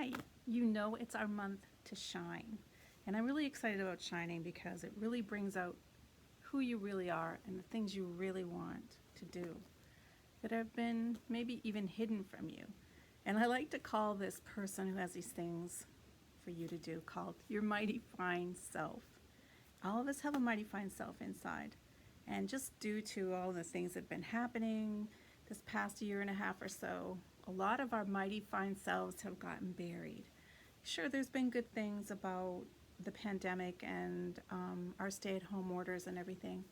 Hi, you know it's our month to shine. And I'm really excited about shining because it really brings out who you really are and the things you really want to do that have been maybe even hidden from you. And I like to call this person who has these things for you to do called your mighty fine self. All of us have a mighty fine self inside. And just due to all the things that have been happening this past year and a half or so, a lot of our mighty fine selves have gotten buried. Sure, there's been good things about the pandemic and our stay-at-home orders and everything,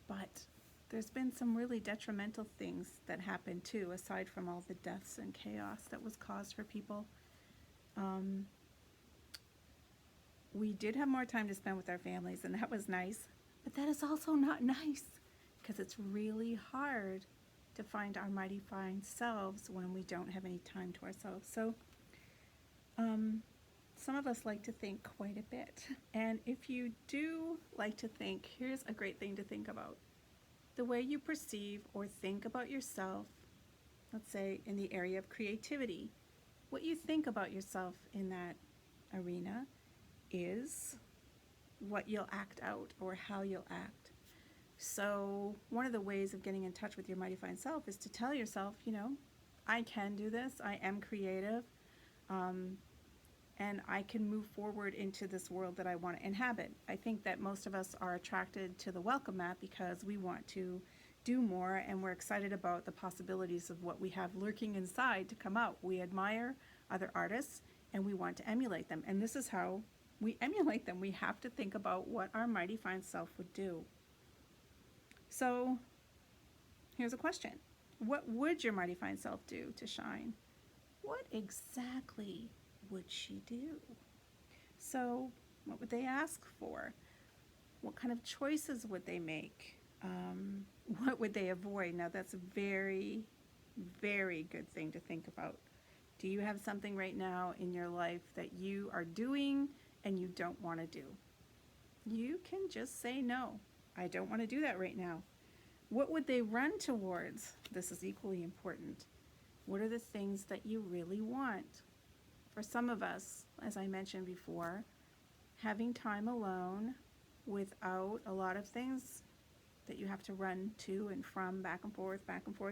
but there's been some really detrimental things that happened too, aside from all the deaths and chaos that was caused for people. We did have more time to spend with our families, and that was nice, but that is also not nice because it's really hard to find our mighty fine selves when we don't have any time to ourselves. So some of us like to think quite a bit. And if you do like to think, here's a great thing to think about. The way you perceive or think about yourself, let's say in the area of creativity, what you think about yourself in that arena is what you'll act out or how you'll act. So one of the ways of getting in touch with your mighty fine self is to tell yourself, I can do this, I am creative, and I can move forward into this world that I want to inhabit. I think that most of us are attracted to the welcome mat because we want to do more and we're excited about the possibilities of what we have lurking inside to come out. We admire other artists and we want to emulate them. And this is how we emulate them. We have to think about what our mighty fine self would do. So here's a question. What would your mighty fine self do to shine? What exactly would she do? So what would they ask for? What kind of choices would they make? What would they avoid? Now that's a very, very good thing to think about. Do you have something right now in your life that you are doing and you don't want to do? You can just say no. I don't want to do that right now. What would they run towards? This is equally important. What are the things that you really want? For some of us, as I mentioned before, having time alone without a lot of things that you have to run to and from, back and forth,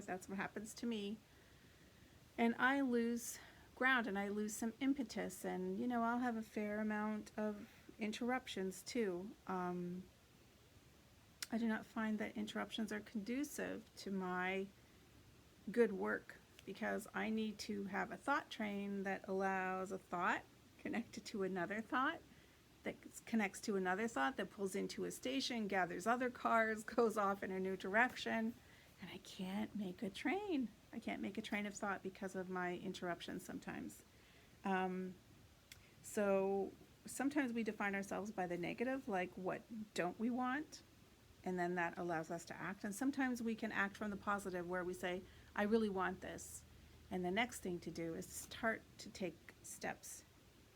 that's what happens to me. And I lose ground and I lose some impetus, and I'll have a fair amount of interruptions too. I do not find that interruptions are conducive to my good work because I need to have a thought train that allows a thought connected to another thought that connects to another thought that pulls into a station, gathers other cars, goes off in a new direction, and I can't make a train. I can't make a train of thought because of my interruptions sometimes. So sometimes we define ourselves by the negative, like what don't we want? And then that allows us to act. And sometimes we can act from the positive where we say, I really want this. And the next thing to do is start to take steps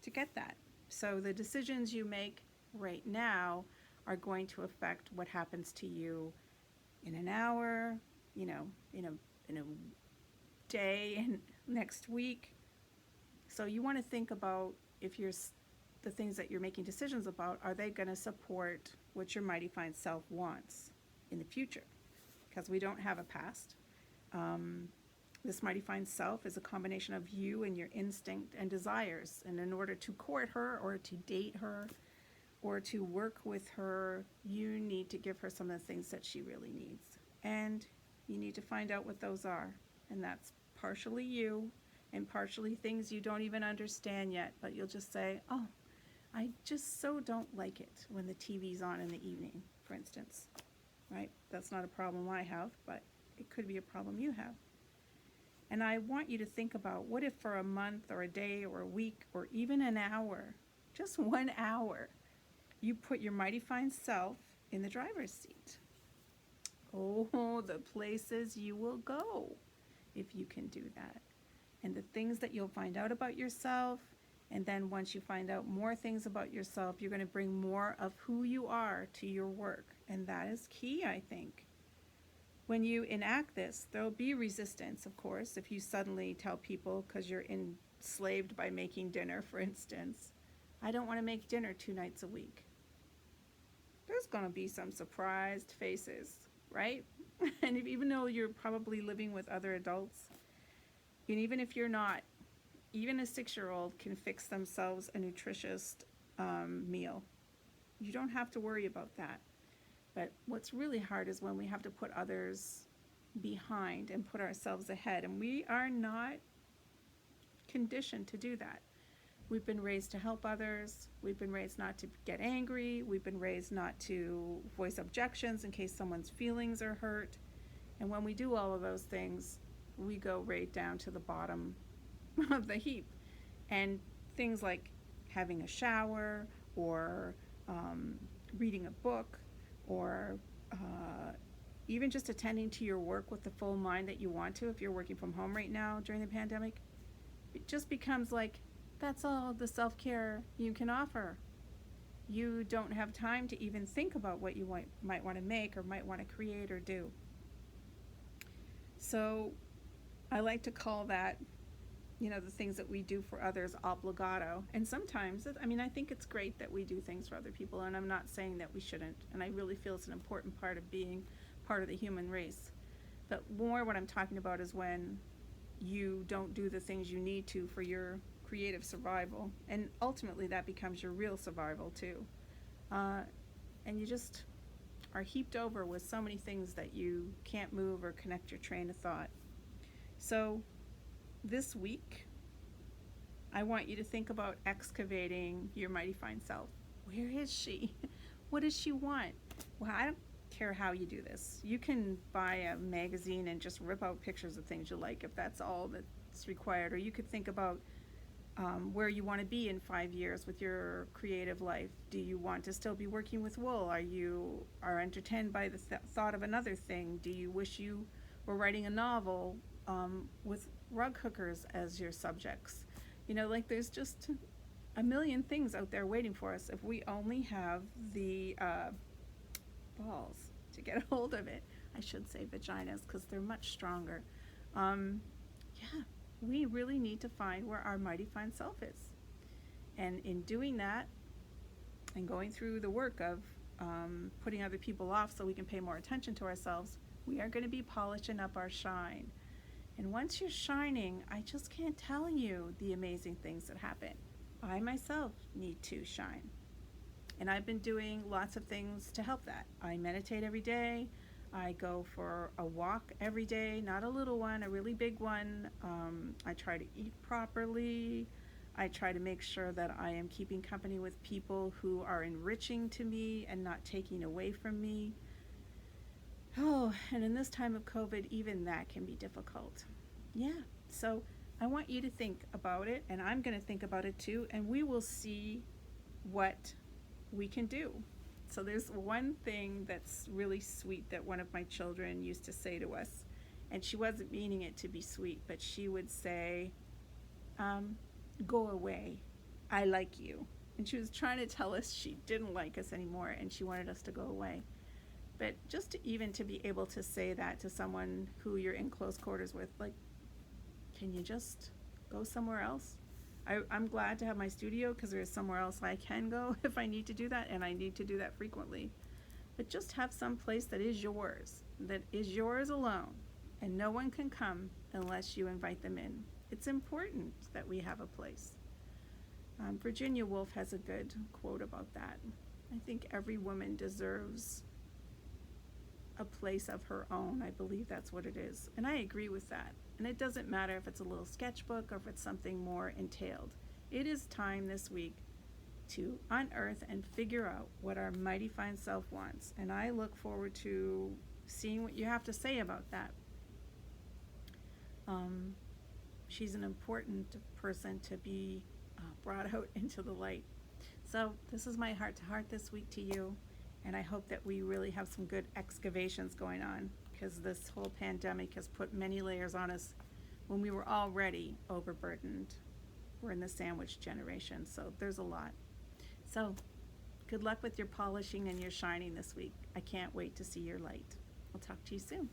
to get that. So the decisions you make right now are going to affect what happens to you in an hour, in a day, and next week. So you want to think about if the things that you're making decisions about, are they going to support what your mighty fine self wants in the future? Because we don't have a past. This mighty fine self is a combination of you and your instinct and desires. And in order to court her or to date her or to work with her, you need to give her some of the things that she really needs. And you need to find out what those are. And that's partially you and partially things you don't even understand yet. But you'll just say, oh, I just so don't like it when the TV's on in the evening, for instance, right? That's not a problem I have, but it could be a problem you have. And I want you to think about, what if for a month or a day or a week or even an hour, just 1 hour, you put your mighty fine self in the driver's seat? Oh, the places you will go if you can do that. And the things that you'll find out about yourself. And then once you find out more things about yourself, you're going to bring more of who you are to your work. And that is key, I think. when you enact this, there'll be resistance, of course, if you suddenly tell people, because you're enslaved by making dinner, for instance, I don't want to make dinner 2 nights a week. There's going to be some surprised faces, right? And even though you're probably living with other adults, and even if you're not, even a 6-year-old can fix themselves a nutritious meal. You don't have to worry about that. But what's really hard is when we have to put others behind and put ourselves ahead. And we are not conditioned to do that. We've been raised to help others. We've been raised not to get angry. We've been raised not to voice objections in case someone's feelings are hurt. And when we do all of those things, we go right down to the bottom of the heap. And things like having a shower or reading a book or even just attending to your work with the full mind that you want to, if you're working from home right now during the pandemic, it just becomes like, that's all the self-care you can offer. You don't have time to even think about what you might want to make or might want to create or do. So I like to call that, the things that we do for others obligato. And sometimes, I think it's great that we do things for other people, and I'm not saying that we shouldn't. And I really feel it's an important part of being part of the human race. But more what I'm talking about is when you don't do the things you need to for your creative survival. And ultimately that becomes your real survival too. And you just are heaped over with so many things that you can't move or connect your train of thought. So this week, I want you to think about excavating your mighty fine self. Where is she? What does she want? Well, I don't care how you do this. You can buy a magazine and just rip out pictures of things you like if that's all that's required. Or you could think about where you want to be in 5 years with your creative life. Do you want to still be working with wool? Are you entertained by the thought of another thing? Do you wish you were writing a novel with rug hookers as your subjects? There's just a million things out there waiting for us if we only have the balls to get a hold of it. I should say vaginas because they're much stronger. We really need to find where our mighty fine self is. And in doing that and going through the work of putting other people off so we can pay more attention to ourselves, we are going to be polishing up our shine. And once you're shining, I just can't tell you the amazing things that happen. I myself need to shine. And I've been doing lots of things to help that. I meditate every day. I go for a walk every day, not a little one, a really big one. I try to eat properly. I try to make sure that I am keeping company with people who are enriching to me and not taking away from me. Oh, and in this time of COVID, even that can be difficult. Yeah, so I want you to think about it, and I'm going to think about it too, and we will see what we can do. So there's one thing that's really sweet that one of my children used to say to us, and she wasn't meaning it to be sweet, but she would say, go away, I like you. And she was trying to tell us she didn't like us anymore and she wanted us to go away. But just to be able to say that to someone who you're in close quarters with, like, can you just go somewhere else? I'm glad to have my studio because there's somewhere else I can go if I need to do that, and I need to do that frequently. But just have some place that is yours alone, and no one can come unless you invite them in. It's important that we have a place. Virginia Woolf has a good quote about that. I think every woman deserves a place of her own. I believe that's what it is. And I agree with that. And it doesn't matter if it's a little sketchbook or if it's something more entailed. It is time this week to unearth and figure out what our mighty fine self wants. And I look forward to seeing what you have to say about that. She's an important person to be brought out into the light. So this is my heart to heart this week to you. And I hope that we really have some good excavations going on, because this whole pandemic has put many layers on us when we were already overburdened. We're in the sandwich generation, so there's a lot. So good luck with your polishing and your shining this week. I can't wait to see your light. I'll talk to you soon.